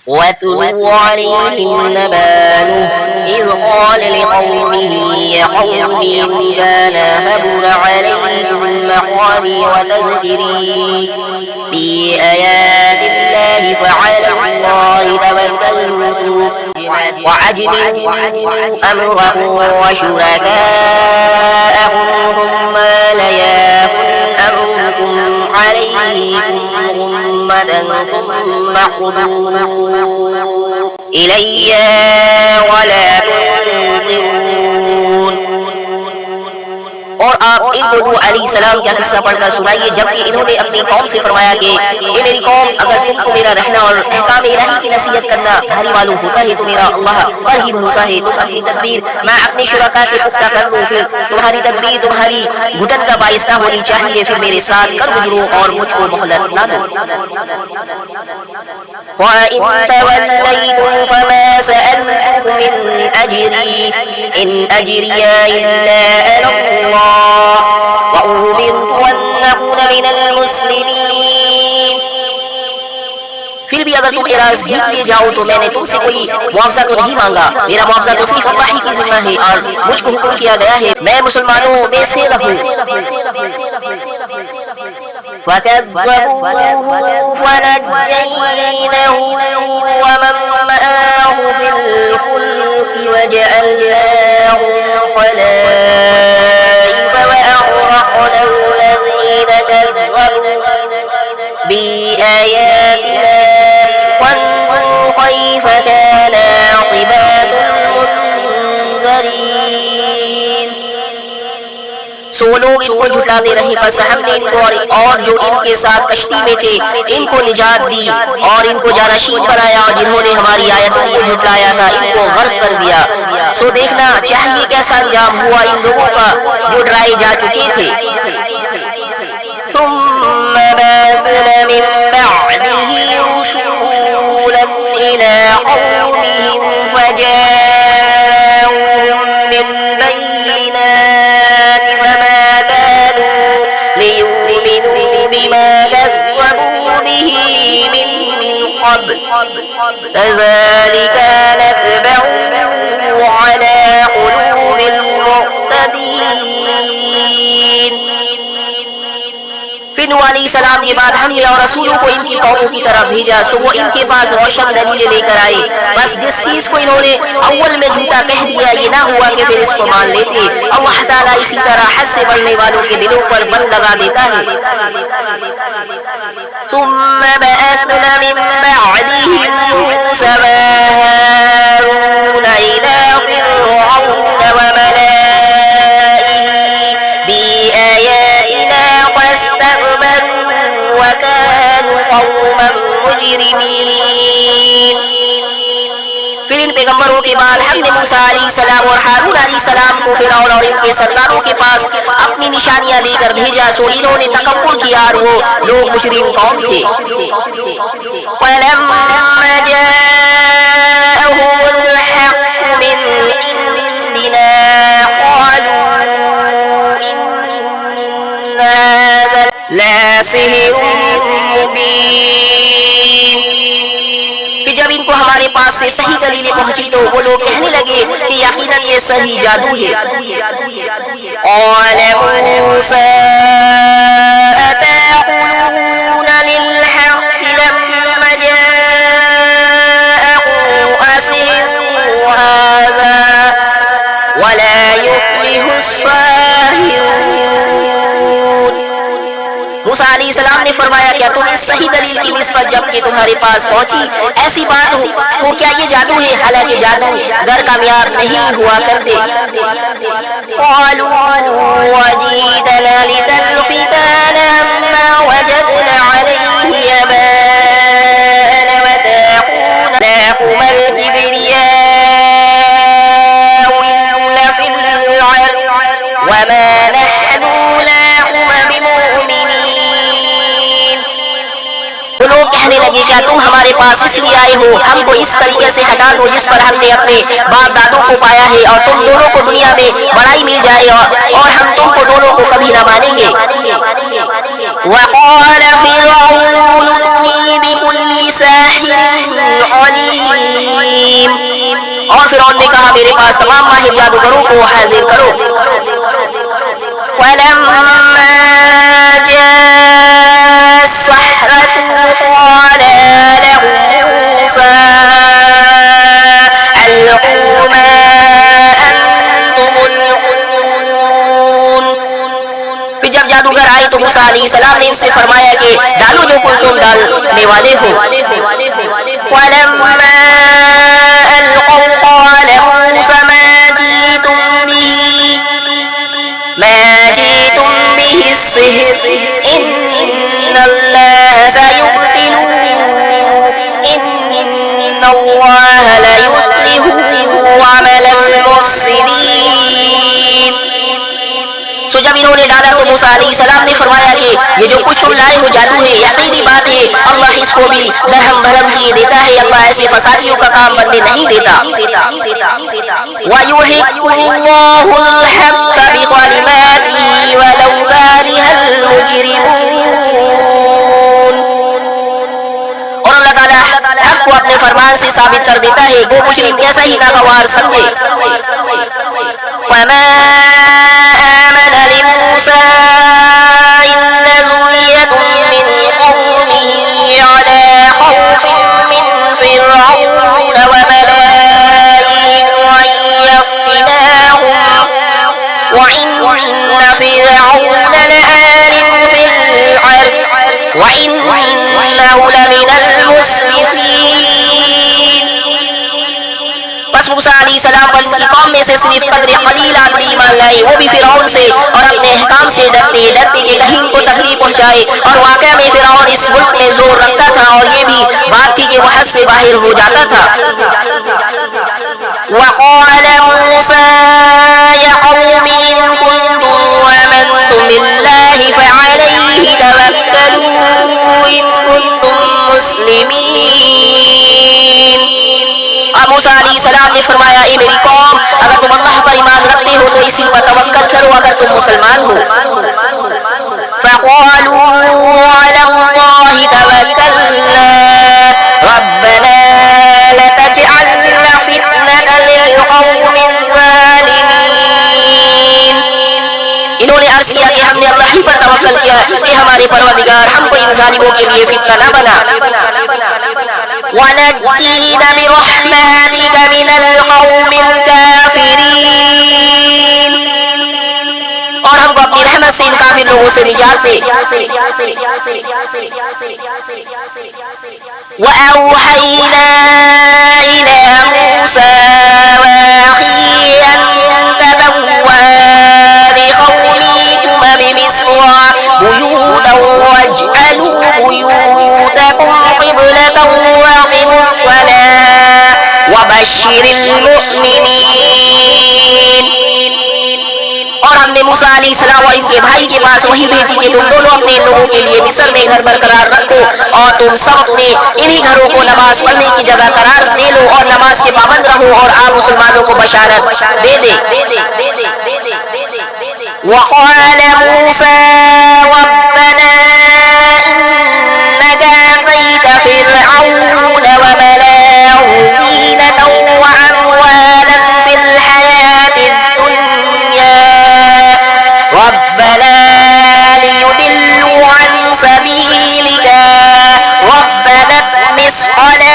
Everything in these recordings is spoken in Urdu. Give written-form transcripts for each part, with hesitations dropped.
واتلو عليهم نبأ نوح إذ قال لقومه يا قوم إن كان كبر عليكم مقامي وتذكري بآيات الله فعلى الله توكلت وعجلوا أمرهم وشركاءهم ثم ليكن أمركم عليكم غمة ثم قضوا إلي ولا تنظرون. اور آپ ان کو نوح علیہ السلام کا قصہ پڑھ کر سنائیے جبکہ انہوں نے اپنی قوم سے فرمایا کہ اے میری قوم اگر تم کو میرا رہنا اور احکام الہی کی نصیحت کرنا بھاری معلوم ہوتا ہے تو میرا اللہ پر ہی بھروسہ ہے. تم اپنی تدبیر میں اپنے شرکا سے پختہ کر لوں, پھر تمہاری تدبیر تمہاری گھٹن کا باعث نہ ہونی چاہیے, پھر میرے ساتھ کر گزرو اور مجھ کو مہلت نہ دو. وَإِن تَوَلَّيْتُمْ فَمَا سَأَلْتُكُم مِّنْ أَجْرٍ إِنْ أَجْرِيَ إِلَّا عَلَى اللَّهِ وَأُمِرْتُ أَنْ أَكُونَ مِنَ الْمُسْلِمِينَ. پھر بھی اگر تم اعراض بھی کیے جاؤ تو میں نے تم سے کوئی معاوضہ تو نہیں مانگا, میرا معاوضہ تو صرف اللہ ہی کی ذمہ ہے اور مجھ کو حکم کیا گیا ہے میں مسلمانوں میں سے رہوں. فَكَذَّبُوهُ فَنَجَّيْنَاهُ وَمَن مَّعَهُ فِي الْفُلْكِ وَجَعَلْنَاهُمْ خَلَائِفَ وَأَغْرَقْنَا الَّذِينَ كَذَّبُوا بِآيَاتِنَا وَانظُرْ كَيْفَ كَانَ عَاقِبَةُ الْمُنذَرِينَ. سو لوگ ان کو جھٹلاتے رہے, پس ہم نے ان کو اور جو ان کے ساتھ کشتی میں تھے ان کو نجات دی اور ان کو جانشین بنایا, اور جنہوں نے ہماری آیتوں کو جھٹلایا تھا ان کو غرق کر دیا. سو دیکھنا چاہیے کیسا انجام ہوا ان لوگوں کا جو ڈرائے جا چکے تھے. ثم بعثنا من بعده رسولا إلى قومهم فجاءوهم بالبينات فما كانوا ليؤمنوا بما كذبوا به من قبل كذلك نتبع على قلوب المعتدين. پھر نوح علیہ السلام کے بعد ہم نے اور رسولوں کو ان کی قوموں کی طرف بھیجا, سو وہ ان کے پاس روشن دلیلیں لے کر آئے. بس جس چیز کو انہوں نے اول میں جھوٹا کہہ دیا یہ نہ ہوا کہ پھر اس کو مان لیتے. اللہ تعالیٰ اسی طرح حد سے بڑھنے والوں کے دلوں پر بند لگا دیتا ہے. ثم بعثنا من بعدهم موسى وهارون إلى فرعون وملئه بآياتنا فاستكبروا وكانوا قوما مجرمين. پھر ان پیغمبروں کے بعد ہم نے موسیٰ علیہ السلام اور ہارون علیہ السلام کو فرعون اور ان کے سرداروں کے پاس اپنی نشانیاں دے کر بھیجا, سو انہوں نے تکبر کیا اور وہ لوگ مجرم قوم تھے. فَلَمَّا جَاءَهُمُ الْحَقُّ مِنْ عِنْدِنَا قَالُوا إِنَّ هَذَا لَسِحْرٌ مُبِينٌ. جب ان کو ہمارے پاس سے صحیح دلیلیں پہنچی تو وہ لوگ کہنے لگے کہ یقیناً یہ صحیح جادو ہے. قال موسى أتقولون للحق لما جاءكم أسحر هذا ولا يفلح الساحرون. موسیٰ علیہ السلام نے فرمایا کیا تم اس صحیح دلیل کی نسبت جب کہ تمہارے پاس پہنچی ایسی بات ہو تو کیا یہ جادو ہے, حالانکہ جادو گر کا معیار نہیں ہوا کرتے. قالوا وجئتنا لتلفتنا عما وجدنا عليه آباءنا وتقول لكم الكبرياء إلا في الأرض وما نحن لكم بمؤمنين. لوگ کہنے لگے کیا تم ہمارے پاس اس لیے آئے ہو ہم کو اس طریقے سے ہٹا دو جس پر ہم نے اپنے باپ دادوں کو پایا ہے, اور تم دونوں کو دنیا میں بڑائی مل جائے اور ہم تم کو دونوں کو کبھی نہ مانیں گے. وقال فرعون ائتوني بكل ساحر عليم میرے پاس تمام ماہر جادوگروں کو حاضر کرو۔ فلما جاء السحرة قال لهم موسى ألقوا ما أنتم ملقون۔ پھر جب جادوگر آئے تو موسیٰ علیہ السلام نے ان سے فرمایا کہ ڈالو جو کچھ تم ڈالنے والے ہو۔ فلما ألقوا قال موسى ما جئتم به السحر إن الله سيبطله إن الله ليصلح عمل المفسدين۔ سو جب انہوں نے ڈالا تو موسیٰ علیہ السلام نے فرمایا کہ یہ جو کچھ تم لائے ہو جادو ہے، یقینی بات ہے اللہ اس کو بھی درہم بھرم کیے دیتا ہے، اللہ ایسے فسادیوں کا کام بننے نہیں دیتا۔ وَيُحِقُّ اللَّهُ الْحَقَّ بِكَلِمَاتِهِ وَلَوْ كَرِهَ الْمُجْرِمُونَ۔ اور اللہ تعالیٰ حق کو اپنے فرمان سے ثابت کر دیتا ہے، وہ مجرم کیسا ہی ناگوار سمجھے۔ فَمَا آمَنَ لِمُوسَىٰ إِلَّا ذُرِّيَّةٌ مِّنْ قَوْمِهِ عَلَىٰ خَوْفٍ مِّنْ فِرْعَوْنَ وَمَلَائِهِمْ أَن يَفْتِنَاهُمْ وَإِنَّ فِرْعَوْنَ لَعَالٍ فِي الْأَرْضِ وَإِنَّهُ لَمِنَ الْمُسْرِفِينَ۔ بس موسیٰ علیہ السلام پر ان کی قوم میں سے صرف قدر قلیل آدمی ایمان لائے، وہ بھی فرعون سے اور اپنے احکام سے ڈرتے کہ کہیں ان کو تکلیف پہنچائے۔ اور واقعہ میں فرعون اس ملک میں زور رکھتا تھا اور یہ بھی بات تھی کہ وہ حد سے باہر ہو جاتا تھا۔ وَقَالَ مُوسَىٰ يَا قَوْمِ إِن كُنتُمْ آمَنتُم بِاللَّهِ فَعَلَيْهِ تَوَكَّلُوا إِن كُنتُم مُّسْلِمِينَ۔ اب موسیٰ علیہ السلام نے فرمایا، اے میری قوم، اگر تم اللہ پر ایمان رکھتے ہو تو اسی پر توکل کرو اگر تم مسلمان ہو۔ فَقَالُوا عَلَى اللَّهِ تَوَكَّلْنَا رَبَّنَا لَا تَجْعَلْنَا فِتْنَةً لِلْقَوْمِ الظَّالِمِينَ۔ انہوں نے عرض کیا کہ ہم نے اللہ ہی پر توکل کیا، اے ہمارے پروردگار ہم کو ان ظالموں کے لیے فتنہ نہ بنا۔ وَنَجِّينَا بِرَحْمَتِكَ مِنَ الْقَوْمِ الْكَافِرِينَ۔ اور ہم کو اپنی رحمت سے ان کافر لوگوں سے نجات دے۔ وَأَوْحَيْنَا إِلَى مُوسَىٰ وَأَخِيهِ أَن تَبَوَّآ لِقَوْمِكُمَا بِمِصْرَ بُيُوتًا وَاجْعَلُوا بُيُوتَكُمْ قِبْلَةً وَأَقِيمُوا الصَّلَاةَ وَبَشِّرِ الْمُؤْمِنِينَ۔ اور ہم نے موسیٰ علیہ السلام اور ان کے بھائی کے پاس وہی بھیجی کہ تم دونوں اپنے لوگوں کے لیے مصر میں گھر برقرار رکھو اور تم سب اپنے انہی گھروں کو نماز پڑھنے کی جگہ قرار دے لو اور نماز کے پابند رہو اور آپ مسلمانوں کو بشارت دے دیں۔ وَقَالَ مُوسَىٰ رَبَّنَا إِنَّكَ آتَيْتَ فِرْعَوْنَ وَمَلَأَهُ زِينَةً وَأَمْوَالًا فِي الْحَيَاةِ الدُّنْيَا رَبَّنَا لِيُضِلُّوا عَن سَبِيلِكَ رَبَّنَا اطْمِسْ عَلَىٰ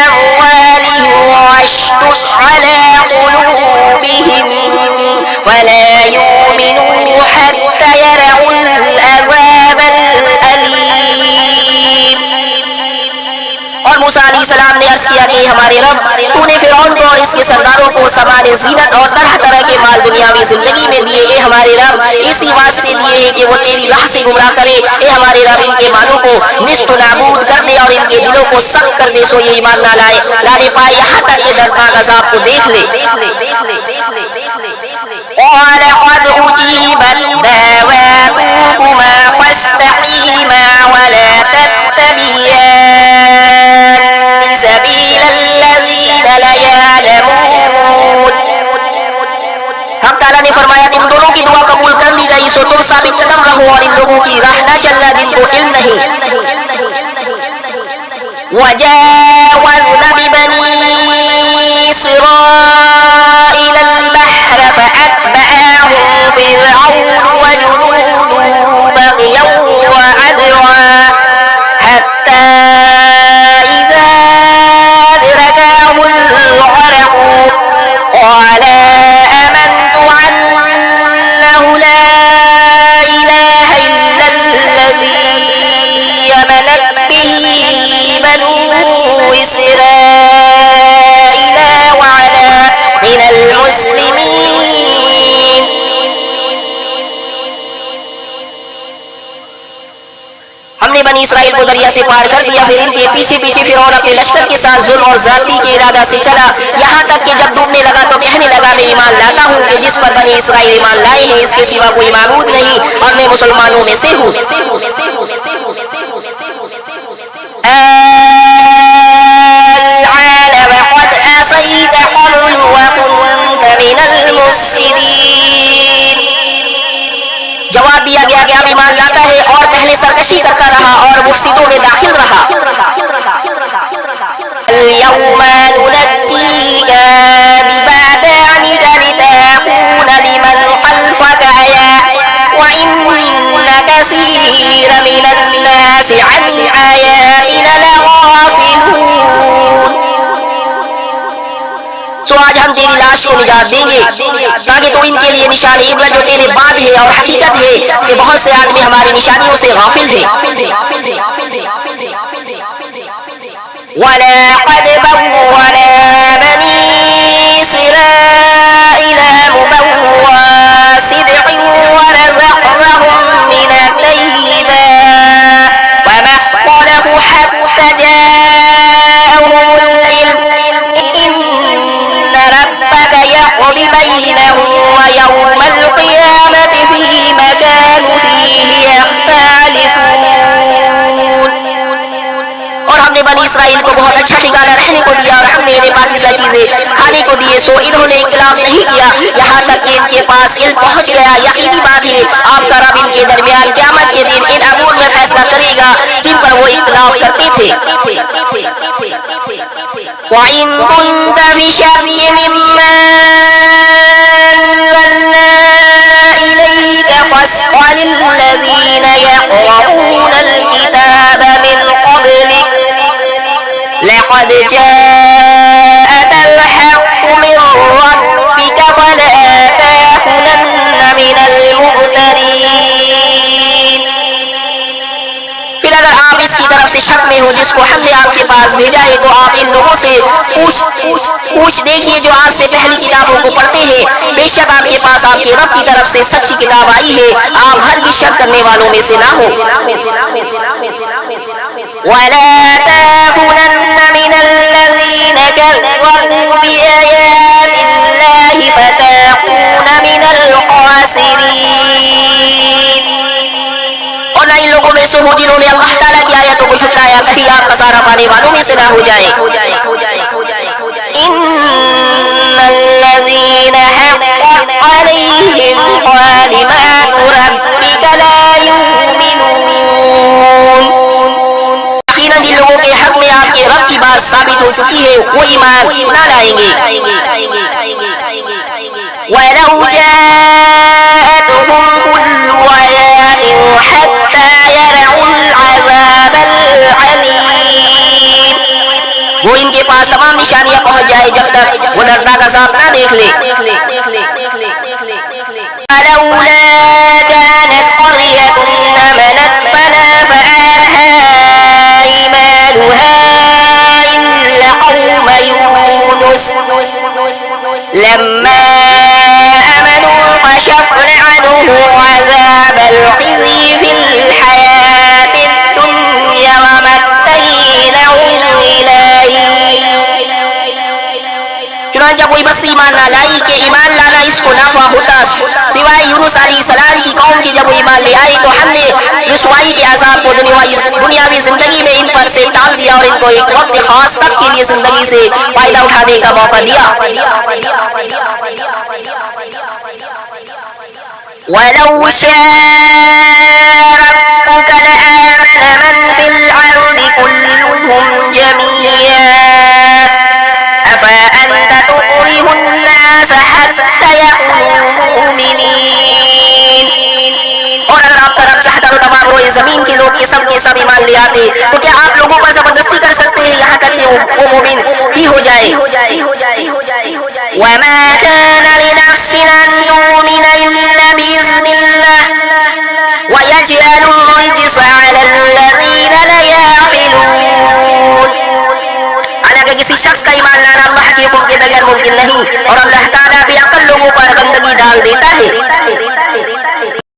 أَمْوَالِهِمْ وَاشْدُدْ عَلَىٰ قُلُوبِهِمْ فَلَا يُؤْمِنُوا حَتَّىٰ يَرَوُا الْعَذَابَ الْأَلِيمَ۔ اور موسیٰ علیہ السلام نے عرض کیا کہ ہمارے رب، تو نے فرعون کو اور اس کے سرداروں کو سامان زینت اور طرح طرح کے مال دنیاوی زندگی میں دیے، اے ہمارے رب اسی واسطے دیے ہیں کہ وہ تیری راہ سے گمراہ کرے، اے ہمارے رب ان کے مالوں کو نیست و نابود کر دے اور ان کے دلوں کو سخت کر دے سو یہ ایمان نہ لانے پائے یہاں تک کہ دردناک عذاب کو دیکھ لے۔ قَالَ قَدْ أُجِيبَتْ دَعْوَاكُمَا فَاسْتَقِيمَا وَلَا تَتَّبِعَانِ سَبِيلَ الَّذِينَ لَا يَعْلَمُونَ۔ حق تعالیٰ نے فرمایا تم دونوں کی دعا قبول کر لی گئی سو تم ثابت قدم رہو اور ان لوگوں کی راہ نہ چلنا جن کو علم نہیں۔ وَجَاوَزْنَا بِبَنِي إِسْرَائِيلَ المسلمين. ہم نے بنی اسرائیل کو دریا سے پار کر دیا، پھر ان کے پیچھے پیچھے فرعون اپنے لشکر کے ساتھ ظلم اور زیادتی کے ارادہ سے چلا، یہاں تک کہ جب ڈوبنے لگا تو کہنے لگا میں ایمان لاتا ہوں کہ جس پر بنی اسرائیل ایمان لائے ہیں اس کے سوا کوئی معبود نہیں اور میں مسلمانوں میں سے ہوں. الآن وقد عصيت قبل وكنت من المفسدين. جواب دیا گیا کہ اب ایمان لاتا ہے اور پہلے سرکشی کرتا رہا اور مفسدوں میں داخل رہا. اليوم ننجيك ببدنك لتكون لمن خلفك آية وإن كثيرا من الناس عن آياتنا لغافلون. تو آج ہم تیری لاش کو نجات دیں گے تاکہ تو ان کے لیے نشان عبرت جو تیرے بعد ہے اور حقیقت ہے کہ بہت سے آدمی ہماری نشانیوں سے غافل ہیں. وَلَقَدْ بَوَّأْنَا بَنِي إِسْرَائِيلَ مُبَوَّأَ صِدْقٍ وَرَزَقْنَاهُم مِّنَ الطَّيِّبَاتِ وَمَا اخْتَلَفُوا حَتَّىٰ جَاءَهُمُ الْعِلْمُ إِنَّ رَبَّكَ يَقْضِي بَيْنَهُمْ وَيَوْمَ الْقِيَامَةِ فِيمَا كَانُوا فِيهِ يَخْتَلِفُونَ. اور ہم نے بنی اسرائیل کو بہت اچھا ٹھکانہ رہنے کو دیا اور ہم نے انہیں پاکیزہ چیزیں کھانے کو دیے، سو انہوں نے اختلاف نہیں کیا یہاں تک کہ ان کے پاس علم پہنچ گیا. یقینی بات ہے آپ کا رب ان کے درمیان قیامت کے دن ان امور میں فیصلہ کرے گا جن پر وہ اختلاف کرتے تھے. وَإِن كُنتَ بِشَكٍّ مِّمَّا أَنزَلْنَا إِلَيْكَ فَاسْأَلِ الَّذِينَ يَقْرَؤُونَ الْكِتَابَ مِن قَبْلِكَ لَقَدْ جَاءَكَ الْحَقُّ مِن رَّبِّكَ فَلَا تَكُونَنَّ مِنَ الْمُمْتَرِينَ. پھر اگر آپ اس کی طرف سے شک میں ہو جس کو ہم نے آپ کے پاس بھیجا ہے تو آپ ان لوگوں سے پوچھ دیکھیے جو آپ سے پہلی کتابوں کو پڑھتے ہیں، بے شک آپ کے پاس آپ کے رب کی طرف سے سچی کتاب آئی ہے، آپ ہرگز شک کرنے والوں میں سے نہ ہو. وَلَا تَكُونَنَّ مِنَ الَّذِينَ كَذَّبُوا بِآيَاتِ اللَّهِ فَتَكُونَ مِنَ الْخَاسِرِينَ. اور نہ ان لوگوں میں سے ہو جنہوں نے اللہ تعالیٰ کی آیتوں کو جھٹلایا، کہیں آپ خسارہ پانے والوں میں سے نہ ہو جائے. إِنَّ الَّذِينَ حَقَّتْ عَلَيْهِمْ كَلِمَاتُ رَبِّكَ لَا يُؤْمِنُونَ. یقیناً جن لوگوں کے حق میں آپ کے رب کی بات ثابت ہو چکی ہے وہ ایمان نہ لائیں گے. وَلَوْ جَاءَتْهُمْ كُلُّ آيَةٍ حَتَّىٰ يَرَوُا الْعَذَابَ الْعَلِيمَ. وہ ان کے پاس تمام نشانیاں پہنچ جائے جب تک وہ دردناک عذاب نہ دیکھ لے. فَلَوْلَا كَانَتْ قَرْيَةٌ آمَنَتْ فَنَفَعَهَا إِيمَانُهَا إِلَّا قَوْمَ يُونُسَ لَمَّا آمَنُوا كَشَفْنَا عَنْهُمْ عَذَابَ الْخِزْيِ فِي الْحَيَاةِ الدُّنْيَا وَمَتَّعْنَاهُمْ إِلَىٰ حِينٍ. چنانچہ کوئی بستی ایمان نہ لائی کہ ایمان لانا اس کو نافع ہوتا سوائے یونس علیہ السلام کی قوم کی. جب وہ ایمان لے آئی تو ہم نے رسوائی کے عذاب کو دنیاوی زندگی میں ان پر سے ٹال دیا اور ان کو ایک وقت خاص تک کے لیے زندگی سے فائدہ اٹھانے کا موقع دیا. وَلَوْ شَاءَ رَبُّكَ لَآمَنَ مَنْ فِي الْأَرْضِ كُلُّهُمْ جَمِيعًا أَفَأَنْتَ تُكْرِهُ النَّاسَ حَتَّىٰ يَكُونُوا مُؤْمِنِينَ. اور اگر آپ کا رب چاہتا تو تمام روئے زمین کے لوگ کے سب ایمان لے آتے، تو کیا آپ لوگوں پر زبردستی کر سکتے ہیں یہاں تک کہ وہ مومن ہی ہو جائے. وَمَا كَانَ لِنَفْسٍ أَن تُؤْمِنَ إِلَّا بِإِذْنِ اللَّهِ وَيَجْعَلُ الرِّجْسَ عَلَى الَّذِينَ لَا يَعْقِلُونَ. حالانکہ کسی شخص کا ایمان لانا اللہ حقیقوں کے بغیر ممکن نہیں، اور اللہ تعالیٰ بھی عقل لوگوں پر گندگی ڈال دیتا ہے۔